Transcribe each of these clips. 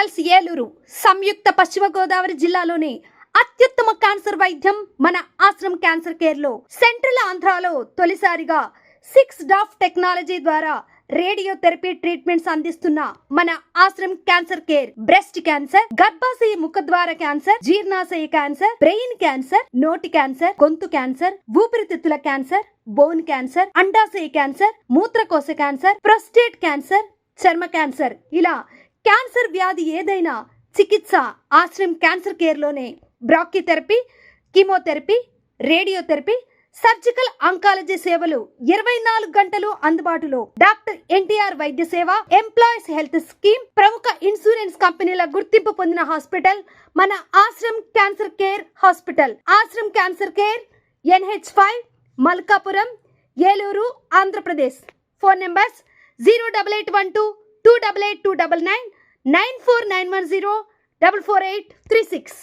Hospitals Eluru సంయుక్త పశ్చిమ గోదావరి జిల్లాలోని అత్యుత్తమ క్యాన్సర్ వైద్యం మన ఆశ్రమ్ క్యాన్సర్ కేర్ లో సెంట్రల్ ఆంధ్రాలో తొలిసారిగా 6 డాఫ్ టెక్నాలజీ ద్వారా రేడియోథెరపీ ట్రీట్మెంట్స్ అందిస్తున్న మన Ashram cancer care breast cancer, గర్భాశయ ముఖద్వార క్యాన్సర్, జీర్ణాశయ క్యాన్సర్, బ్రెయిన్ క్యాన్సర్, నోటి క్యాన్సర్, గొంతు క్యాన్సర్, ఊపిరితిత్తుల క్యాన్సర్, బోన్ క్యాన్సర్, అండాశయ క్యాన్సర్, మూత్రకోశ క్యాన్సర్, ప్రొస్టేట్ క్యాన్సర్, చర్మ క్యాన్సర్, ఇలా క్యాన్సర్ వ్యాధి ఏదైనా చికిత్స ఆశ్రమ్ క్యాన్సర్ కేర్ లోనే బ్రాక్కిథెరపీ, కీమోథెరపీ, రేడియోథెరపీ, సర్జికల్ ఆంకాలజీ సేవలు 24 గంటలు అందుబాటులో. డాక్టర్ ఎన్టీఆర్ వైద్య సేవ, ఎంప్లాయీస్ హెల్త్ స్కీమ్, ప్రముఖ ఇన్సూరెన్స్ కంపెనీల గుర్తింపు పొందిన హాస్పిటల్ మన Ashram cancer care hospital. Ashram cancer care NH5 Malkapuram, Eluru, Andhra Pradesh. Phone numbers 08812 288 299 94910 44836.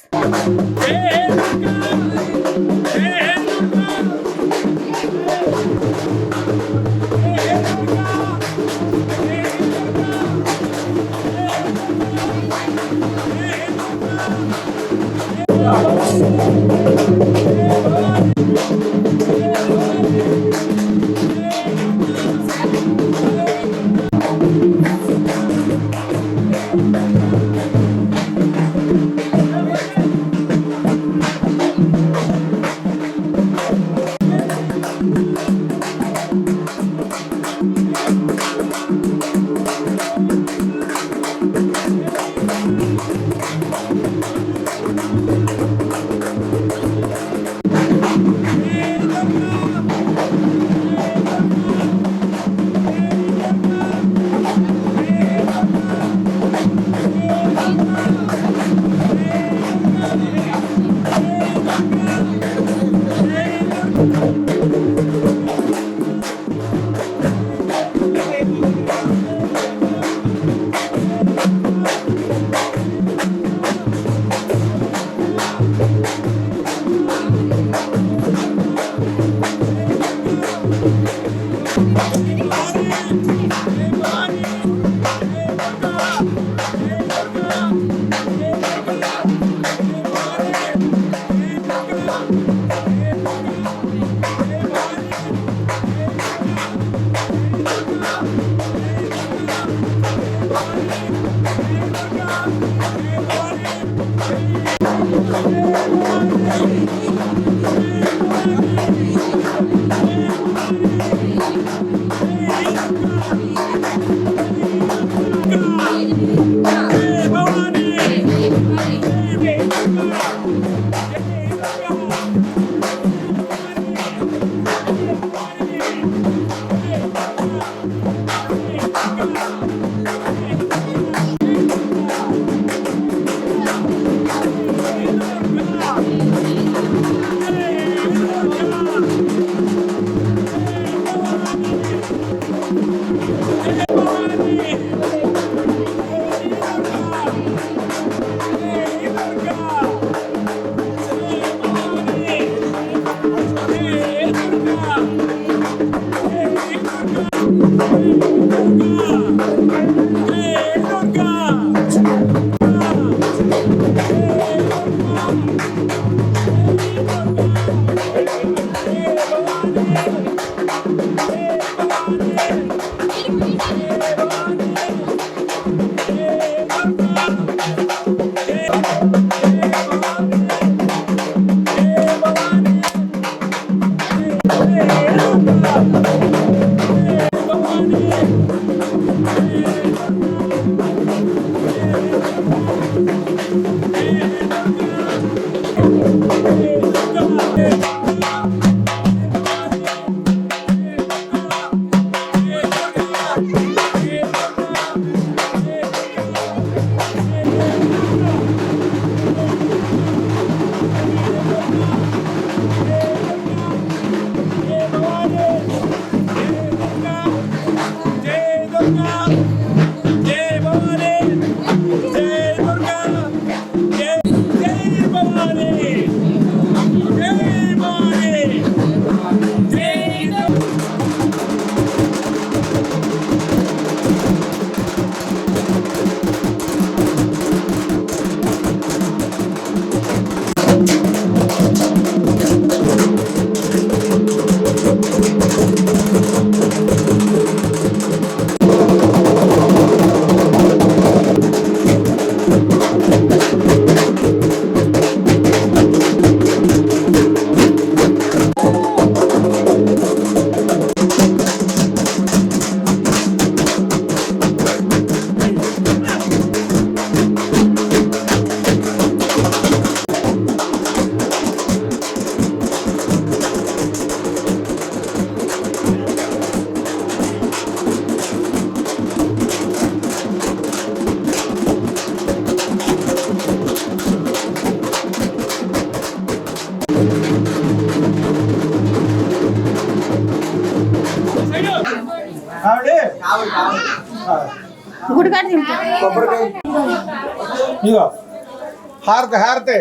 హారతే హారతే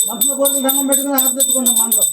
మనసులో కోరిక దండం పెట్టుకుని హారతెత్తుకున్నాం మంత్రం.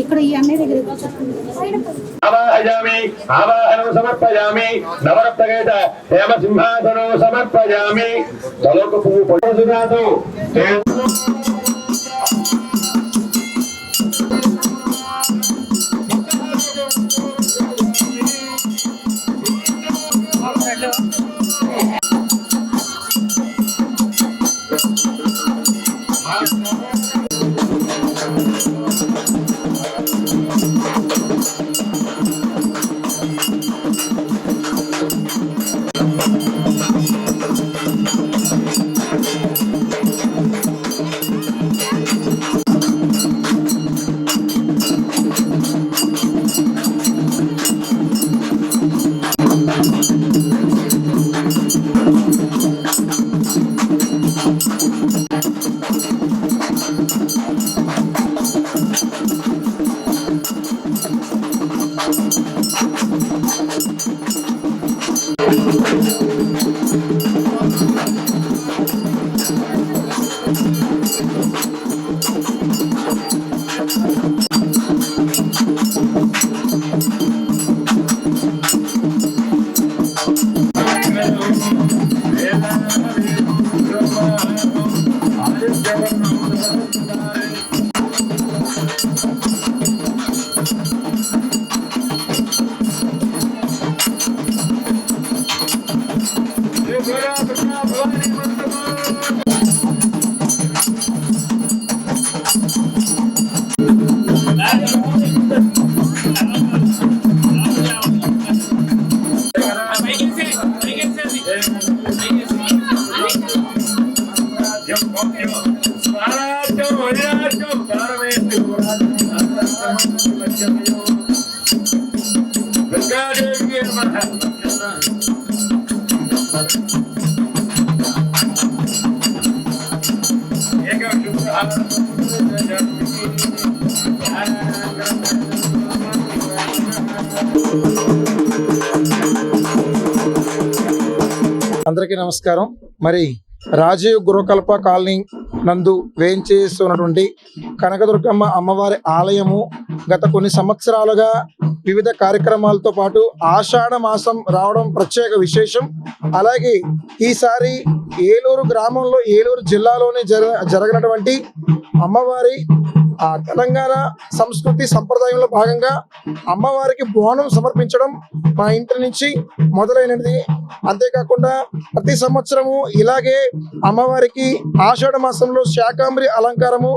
ఇక్కడ ఈ అన్నయ్య దగ్గర ఆవాహయామి ఆవాహనం సమర్పయామి నవరత్నగేట హేమ సింహాసనం సమర్పయామి తలొక పువ్వు పట్టుదాదు అందరికీ నమస్కారం. మరి రాజీవ్ గురుకల్ప కాలనీ నందు వేయించేస్తున్నటువంటి కనకదుర్గమ్మ అమ్మవారి ఆలయము గత కొన్ని సంవత్సరాలుగా వివిధ కార్యక్రమాలతో పాటు ఆషాఢ మాసం రావడం ప్రత్యేక విశేషం. అలాగే ఈసారి ఏలూరు గ్రామంలో ఏలూరు జిల్లాలోనే జరగనటువంటి అమ్మవారి తెలంగాణ సంస్కృతి సంప్రదాయంలో భాగంగా అమ్మవారికి బోనం సమర్పించడం మా ఇంటి నుంచి మొదలైనది. అంతేకాకుండా ప్రతి సంవత్సరము ఇలాగే అమ్మవారికి ఆషాఢ మాసంలో శాకాంబరి అలంకారము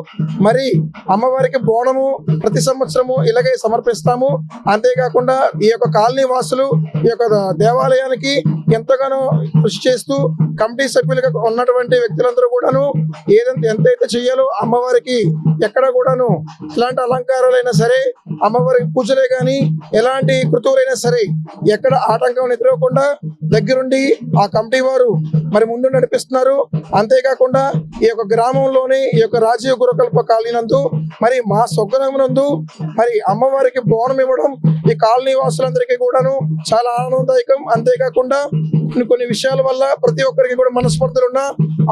మరి అమ్మవారికి బోనము ప్రతి సంవత్సరము ఇలాగే సమర్పిస్తాము. అంతేకాకుండా ఈ యొక్క కాలనీ వాసులు ఈ యొక్క దేవాలయానికి ఎంతగానో కృషి చేస్తూ కమిటీ సభ్యులుగా ఉన్నటువంటి వ్యక్తులందరూ కూడాను ఎంతైతే చేయాలో అమ్మవారికి ఎక్కడ కూడాను ఇలాంటి అలంకారాలైనా సరే అమ్మవారికి పూజలే కానీ ఎలాంటి కృతువులైనా సరే ఎక్కడ ఆటంకం ఎదురవకుండా దగ్గరుండి ఆ కమిటీ వారు మరి ముందు నడిపిస్తున్నారు. అంతేకాకుండా ఈ యొక్క గ్రామంలోని ఈ యొక్క రాజీవ్ గురుకల్ప కాలనీ నందు మరి మా స్వగ్రామం నందు మరి అమ్మవారికి బోనం ఇవ్వడం ఈ కాలనీ వాసులందరికీ కూడాను చాలా ఆనందదాయకం. అంతేకాకుండా కొన్ని విషయాల వల్ల ప్రతి ఒక్కరికి కూడా మనస్పర్ధలు ఉన్న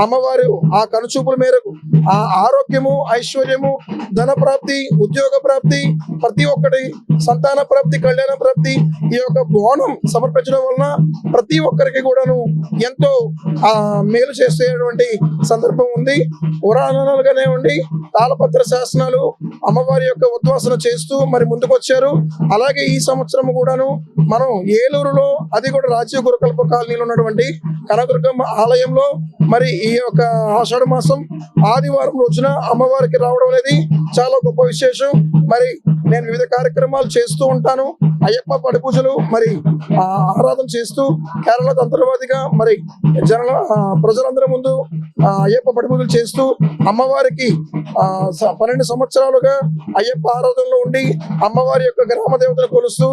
అమ్మవారు ఆ కనుచూపుల మేరకు ఆ ఆరోగ్యము, ఐశ్వర్యము, ధన ప్రాప్తి, ఉద్యోగ ప్రాప్తి, ప్రతి ఒక్కటి సంతాన ప్రాప్తి, కళ్యాణ ప్రాప్తి ఈ యొక్క బోనం సమర్పించడం వలన ప్రతి ఒక్కరికి కూడాను ఎంతో మేలు చేసేటువంటి సందర్భం ఉంది. పురాణాలుగానే ఉండి తాళపత్ర శాసనాలు అమ్మవారి యొక్క ఉద్వాసన చేస్తూ మరి ముందుకు వచ్చారు. అలాగే ఈ సంవత్సరం కూడాను మనం ఏలూరులో, అది కూడా రాజీవ్ గురుకల్ప కాలనీలో ఉన్నటువంటి కనకదుర్గమ్మ ఆలయంలో మరి ఈ యొక్క ఆషాఢ మాసం ఆదివారం రోజున అమ్మవారికి రావడం అనేది చాలా గొప్ప విశేషం. మరి నేను వివిధ కార్యక్రమాలు చేస్తూ ఉంటాను. అయ్యప్ప పడి పూజలు మరి ఆరాధన చేస్తూ కేరళ తంత్రవాదిగా మరి ప్రజలందరి ముందు అయ్యప్ప పడి పూజలు చేస్తూ అమ్మవారికి 12 సంవత్సరాలుగా అయ్యప్ప ఆరాధనలో ఉండి అమ్మవారి యొక్క గ్రామ దేవతను కొలుస్తూ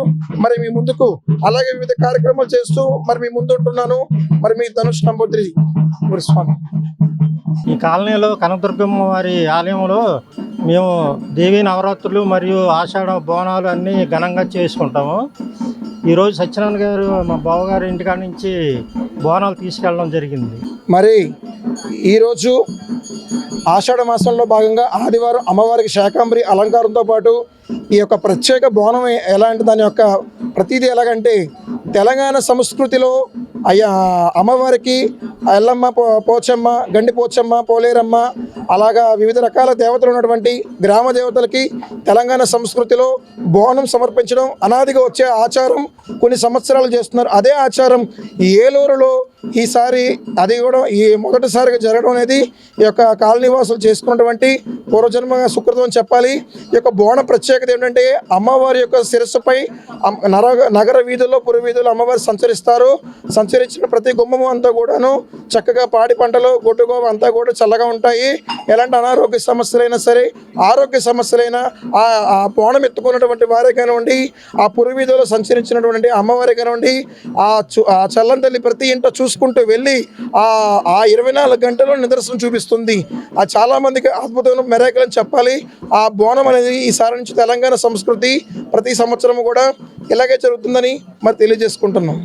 మరి మీ ముందుకు అలాగే వివిధ కార్యక్రమాలు చేస్తూ మరి మీ ముందు ఉంటున్నాను. మరి మీ ధనుష్ నంబూద్రి గురుస్వామి. ఈ కాలనీలో కనకదుర్గమ్మ వారి ఆలయంలో మేము దేవీ నవరాత్రులు మరియు ఆషాఢ బోనాలు అన్నీ ఘనంగా చేసుకుంటాము. ఈరోజు సత్యనారాయణ గారు మా బావగారి ఇంటికాడ నుంచి బోనాలు తీసుకెళ్ళడం జరిగింది. మరి ఈరోజు ఆషాఢ మాసంలో భాగంగా ఆదివారం అమ్మవారికి శాకాంబరి అలంకారంతో పాటు ఈ యొక్క ప్రత్యేక బోనం ఎలాంటి దాని యొక్క ప్రతీది ఎలాగంటే తెలంగాణ సంస్కృతిలో అమ్మవారికి ఎల్లమ్మ, పోచమ్మ, గండి పోచమ్మ, పోలేరమ్మ అలాగా వివిధ రకాల దేవతలు ఉన్నటువంటి గ్రామ దేవతలకి తెలంగాణ సంస్కృతిలో బోనం సమర్పించడం అనాదిగా వచ్చే ఆచారం. కొన్ని సంవత్సరాలు చేస్తున్నారు. అదే ఆచారం ఏలూరులో ఈసారి అది కూడా ఈ మొదటిసారిగా జరగడం అనేది ఈ యొక్క కాలనీవాసులు చేసుకున్నటువంటి పూర్వజన్మ సుకృతం అని చెప్పాలి. ఈ యొక్క బోన ప్రత్యేకత ఏంటంటే అమ్మవారి యొక్క శిరస్సుపై నగర వీధుల్లో, పుర వీధుల్లో అమ్మవారు సంచరిస్తారు. సంచరించిన ప్రతి గుమ్మము అంతా కూడాను చక్కగా పాడి పంటలు, గొడ్డుగోవ అంతా కూడా చల్లగా ఉంటాయి. ఎలాంటి అనారోగ్య సమస్యలైనా సరే, ఆరోగ్య సమస్యలైనా ఆ బోనం ఎత్తుకున్నటువంటి వారే కానివ్వండి, ఆ పుర వీధుల్లో సంచరించినటువంటి అమ్మవారే కానివ్వండి, ఆ చల్లని తల్లి ప్రతి ఇంట చూసుకుంటూ వెళ్ళి ఆ 24 గంటల్లో నిదర్శనం చూపిస్తుంది. ఆ చాలామందికి అద్భుతమైన మెరాకిల్ అని చెప్పాలి. ఆ బోనం అనేది ఈసారి నుంచి తెలంగాణ సంస్కృతి ప్రతి సంవత్సరం కూడా ఇలాగే జరుగుతుందని మరి తెలియజేసుకుంటున్నాం.